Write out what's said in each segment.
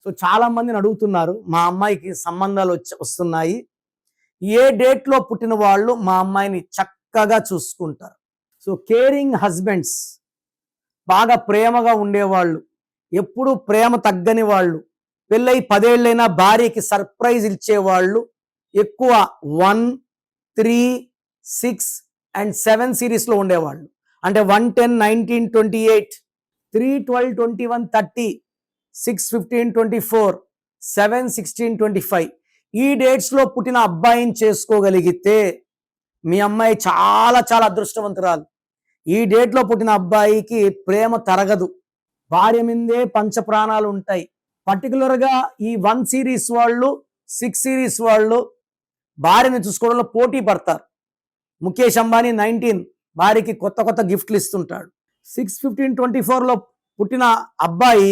So చాలా మందిని అడుగుతున్నారు, మా అమ్మాయికి సంబంధాలు వస్తున్నాయి, ఏ డేట్లో పుట్టిన వాళ్ళు మా అమ్మాయిని చక్కగా చూసుకుంటారు. సో కేరింగ్ హస్బెండ్స్, బాగా ప్రేమగా ఉండేవాళ్ళు, ఎప్పుడు ప్రేమ తగ్గని వాళ్ళు, పెళ్ళై 10 ఏళ్ళైనా భార్యకి సర్ప్రైజ్ ఇచ్చేవాళ్ళు ఎక్కువ 1, 3, 6 అండ్ 7 సిరీస్లో ఉండేవాళ్ళు. అంటే 1, 10, 19, 28, 3, 12, 21, 30, 6, 15, 24, 7, 16, 25 ఈ డేట్స్లో పుట్టిన అబ్బాయిని చేసుకోగలిగితే మీ అమ్మాయి చాలా చాలా అదృష్టవంతురాలు. ఈ డేట్లో పుట్టిన అబ్బాయికి ప్రేమ తరగదు, భార్య మీదే పంచ ప్రాణాలు ఉంటాయి. పర్టికులర్గా ఈ 1 సిరీస్ వాళ్ళు, 6 సిరీస్ వాళ్ళు భార్యని చూసుకోవడంలో పోటీ పడతారు. ముఖేష్ అంబానీ 19 భార్యకి కొత్త కొత్త గిఫ్ట్లు ఇస్తుంటాడు. 6, 15, 24లో పుట్టిన అబ్బాయి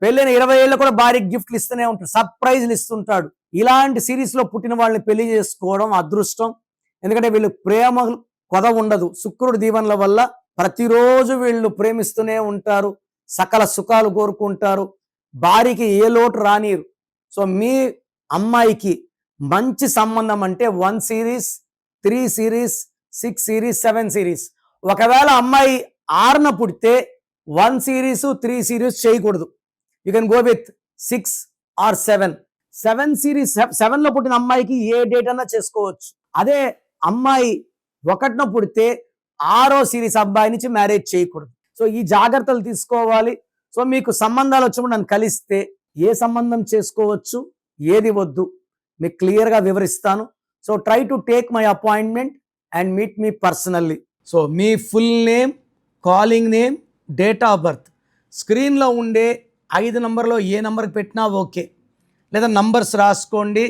పెళ్ళైన 20 ఏళ్ళు కూడా భార్యకి గిఫ్ట్లు ఇస్తూనే ఉంటాడు, సర్ప్రైజ్లు ఇస్తుంటాడు. ఇలాంటి సిరీస్లో పుట్టిన వాళ్ళని పెళ్లి చేసుకోవడం అదృష్టం. ఎందుకంటే వీళ్ళు ప్రేమ కొద ఉండదు, శుక్రుడి దీవెనల వల్ల ప్రతిరోజు వీళ్ళు ప్రేమిస్తూనే ఉంటారు, సకల సుఖాలు కోరుకుంటారు, భార్యకి ఏ లోటు రానిరు. సో మీ అమ్మాయికి మంచి సంబంధం అంటే 1 సిరీస్, 3 సిరీస్, 6 సిరీస్, 7 సిరీస్. ఒకవేళ అమ్మాయి 6న పుడితే 1 సిరీస్, 3 సిరీస్ చేయకూడదు. You can go with 6 or 7. 7 series, 7లో పుట్టిన అమ్మాయికి ఏ డేట్ అన్నా చేసుకోవచ్చు. అదే అమ్మాయి 1న పుడితే 6వ సిరీస్ అబ్బాయి నుంచి మ్యారేజ్ చేయకూడదు. సో ఈ జాగ్రత్తలు తీసుకోవాలి. సో మీకు సంబంధాలు వచ్చినప్పుడు నన్ను కలిస్తే ఏ సంబంధం చేసుకోవచ్చు, ఏది వద్దు మీకు క్లియర్గా వివరిస్తాను. So try to take my appointment and meet me personally. So me full name, calling name, date of birth, స్క్రీన్లో ఉండే 5 నంబర్లో ఏ నంబర్కి పెట్టినా ఓకే, లేదా నంబర్స్ రాసుకోండి.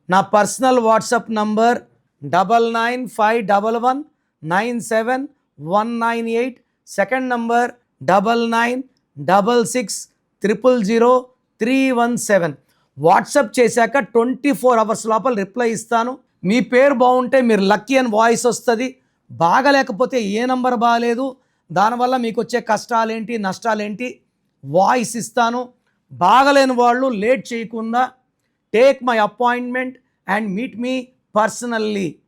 నా personal WhatsApp number 9951197198, second number 9966000317. WhatsApp చేశాక 24 అవర్స్ లోపల రిప్లై ఇస్తాను. మీ పేరు బాగుంటే మీరు లక్కీ అని వాయిస్ వస్తుంది, బాగలేకపోతే ఏ నంబర్ బాగలేదు, దానివల్ల మీకు వచ్చే కష్టాలేంటి నష్టాలేంటి వాయిస్ ఇస్తాను. బాగలేని వాళ్ళు లేట్ చేయకుండా take my appointment and meet me personally.